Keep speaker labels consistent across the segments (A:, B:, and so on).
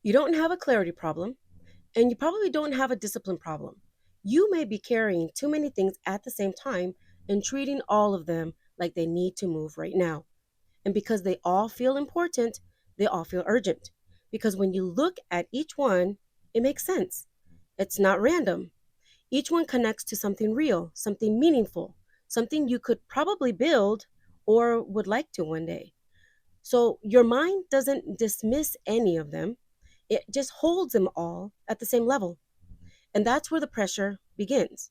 A: You don't have a clarity problem, and you probably don't have a discipline problem. You may be carrying too many things at the same time and treating all of them like they need to move right now. And because they all feel important, they all feel urgent. Because when you look at each one, it makes sense. It's not random. Each one connects to something real, something meaningful, something you could probably build or would like to one day. So your mind doesn't dismiss any of them, it just holds them all at the same level. And that's where the pressure begins.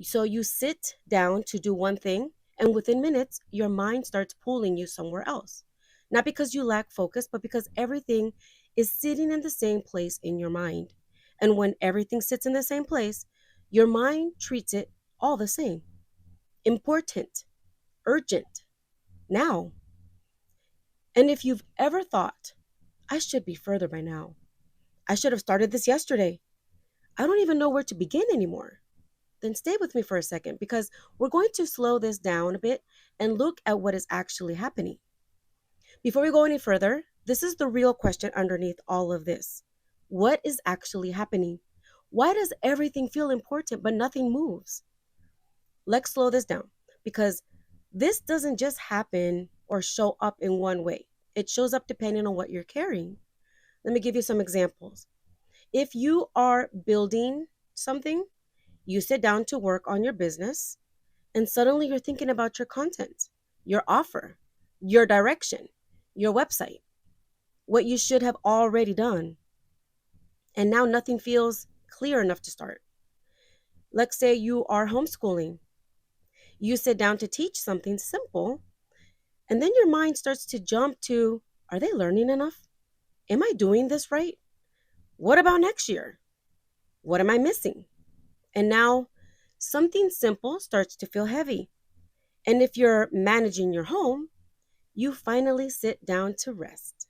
A: So you sit down to do one thing, and within minutes, your mind starts pulling you somewhere else. Not because you lack focus, but because everything is sitting in the same place in your mind. And when everything sits in the same place, your mind treats it all the same: important, urgent, now. And if you've ever thought, I should be further by now, I should have started this yesterday, I don't even know where to begin anymore, then stay with me for a second because we're going to slow this down a bit and look at what is actually happening. Before we go any further, this is the real question underneath all of this. What is actually happening? Why does everything feel important but nothing moves? Let's slow this down because this doesn't just happen or show up in one way. It shows up depending on what you're carrying. Let me give you some examples. If you are building something, you sit down to work on your business, and suddenly you're thinking about your content, your offer, your direction, your website, what you should have already done. And now nothing feels clear enough to start. Let's say you are homeschooling. You sit down to teach something simple, and then your mind starts to jump to, are they learning enough? Am I doing this right? What about next year? What am I missing? And now something simple starts to feel heavy. And if you're managing your home, you finally sit down to rest.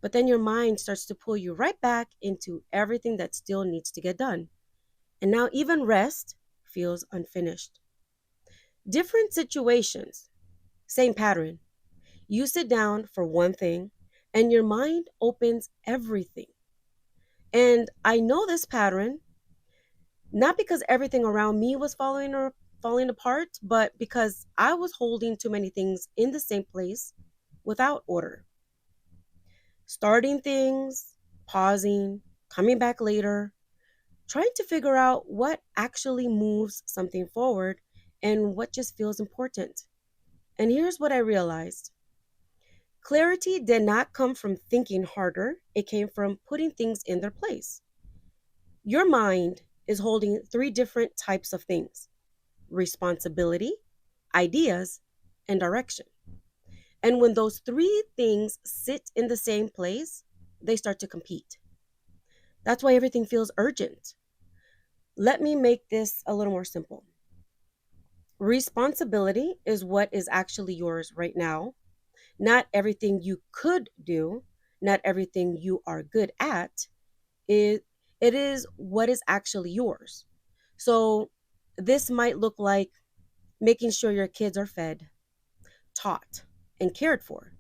A: But then your mind starts to pull you right back into everything that still needs to get done. And now even rest feels unfinished. Different situations, same pattern. You sit down for one thing and your mind opens everything. And I know this pattern not because everything around me was falling apart, but because I was holding too many things in the same place without order. Starting things, pausing, coming back later, trying to figure out what actually moves something forward and what just feels important. And here's what I realized: clarity did not come from thinking harder, it came from putting things in their place. Your mind is holding three different types of things: responsibility, ideas, and direction. And when those three things sit in the same place, they start to compete. That's why everything feels urgent. Let me make this a little more simple. Responsibility is what is actually yours right now. Not everything you could do, not everything you are good at. It is what is actually yours. So this might look like making sure your kids are fed, taught, and cared for,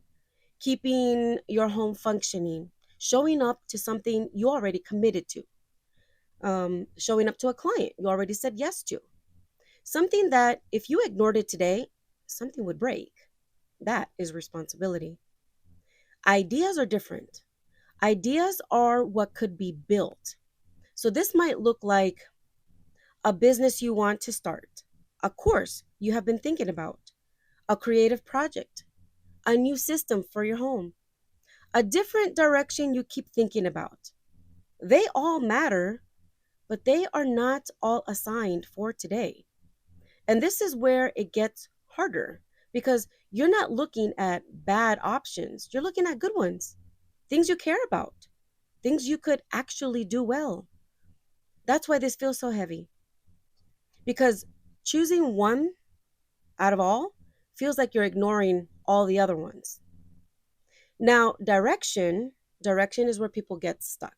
A: keeping your home functioning, showing up to something you already committed to, showing up to a client you already said yes to. Something that if you ignored it today, something would break. That is responsibility. Ideas are different. Ideas are what could be built. So this might look like a business you want to start, a course you have been thinking about, a creative project, a new system for your home, a different direction you keep thinking about. They all matter, but they are not all assigned for today. And this is where it gets harder because you're not looking at bad options, you're looking at good ones, things you care about, things you could actually do well. That's why this feels so heavy because choosing one out of all feels like you're ignoring all the other ones. Now, direction is where people get stuck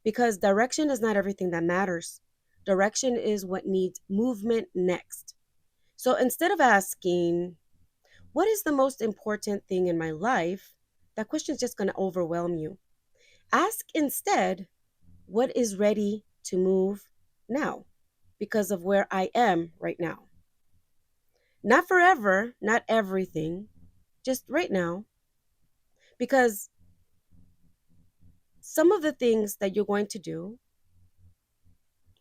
A: because direction is not everything that matters. Direction is what needs movement next. So instead of asking, what is the most important thing in my life? That question is just going to overwhelm you. Ask instead, what is ready to move now because of where I am right now? Not forever, not everything, just right now. Because some of the things that you're going to do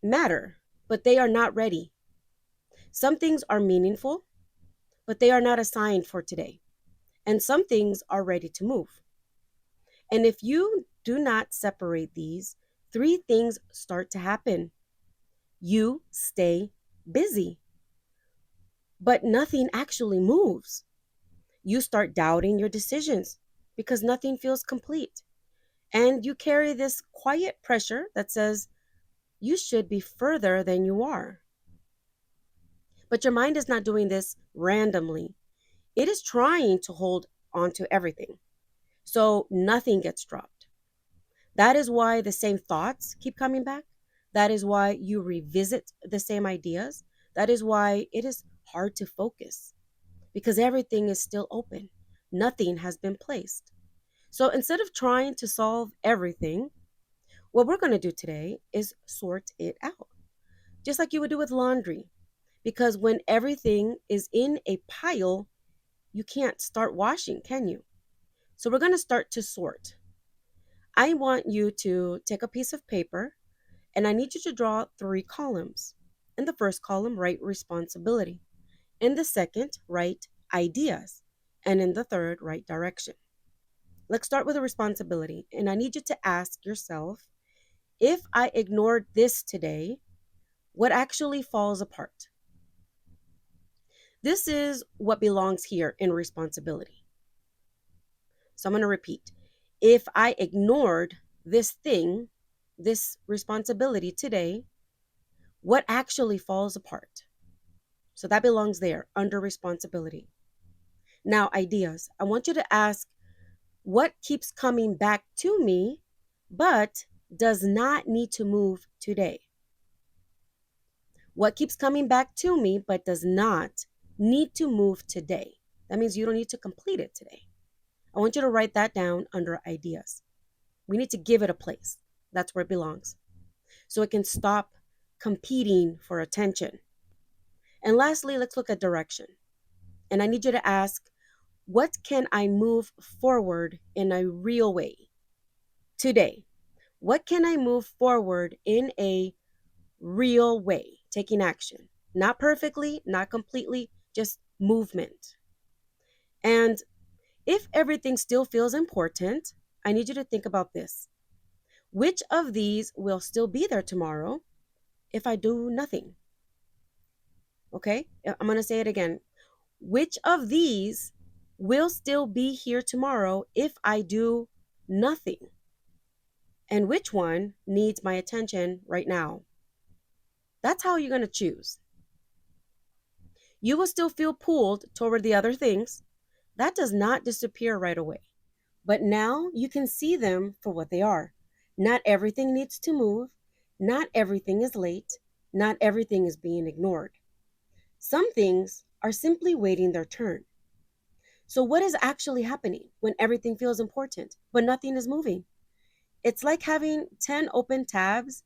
A: matter, but they are not ready. Some things are meaningful, but they are not assigned for today. And some things are ready to move. And if you do not separate these, three things start to happen. You stay busy, but nothing actually moves. You start doubting your decisions because nothing feels complete. And you carry this quiet pressure that says you should be further than you are. But your mind is not doing this randomly, it is trying to hold on to everything. So nothing gets dropped. That is why the same thoughts keep coming back. That is why you revisit the same ideas. That is why it is hard to focus because everything is still open. Nothing has been placed. So instead of trying to solve everything, what we're going to do today is sort it out, just like you would do with laundry. Because when everything is in a pile, you can't start washing, can you? So we're going to start to sort. I want you to take a piece of paper and I need you to draw three columns. In the first column, write responsibility. In the second, write ideas. And in the third, write direction. Let's start with a responsibility. And I need you to ask yourself, if I ignored this today, what actually falls apart? This is what belongs here in responsibility. So I'm going to repeat. If I ignored this thing, this responsibility today, what actually falls apart? So that belongs there under responsibility. Now, ideas. I want you to ask what keeps coming back to me, but does not need to move today. What keeps coming back to me, but does not need to move today. That means you don't need to complete it today. I want you to write that down under ideas. We need to give it a place. That's where it belongs. So it can stop competing for attention. And lastly, let's look at direction. And I need you to ask, what can I move forward in a real way today? What can I move forward in a real way? Taking action. Not perfectly, not completely, just movement. And if everything still feels important, I need you to think about this. Which of these will still be there tomorrow if I do nothing? Okay, I'm going to say it again. Which of these will still be here tomorrow if I do nothing? And which one needs my attention right now? That's how you're going to choose. You will still feel pulled toward the other things. That does not disappear right away. But now you can see them for what they are. Not everything needs to move. Not everything is late. Not everything is being ignored. Some things are simply waiting their turn. So, what is actually happening when everything feels important, but nothing is moving? It's like having 10 open tabs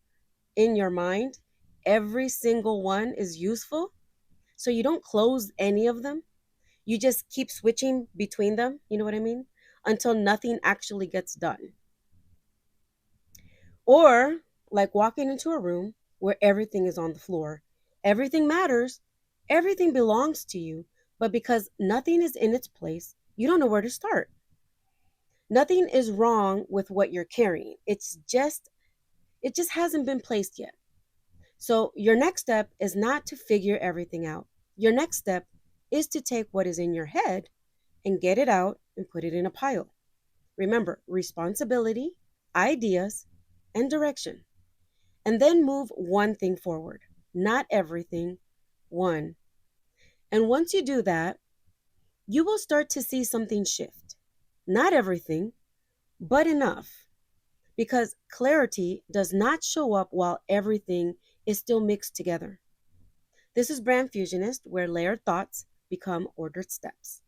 A: in your mind. Every single one is useful. So, you don't close any of them. You just keep switching between them. You know what I mean? Until nothing actually gets done. Or like walking into a room where everything is on the floor. Everything matters, everything belongs to you, but because nothing is in its place, you don't know where to start. Nothing is wrong with what you're carrying. It just hasn't been placed yet. So your next step is not to figure everything out. Your next step is to take what is in your head and get it out and put it in a pile. Remember, responsibility, ideas, and direction. And then move one thing forward, not everything, one. And once you do that, you will start to see something shift. Not everything, but enough. Because clarity does not show up while everything is still mixed together. This is Brand Fusionist, where layered thoughts become ordered steps.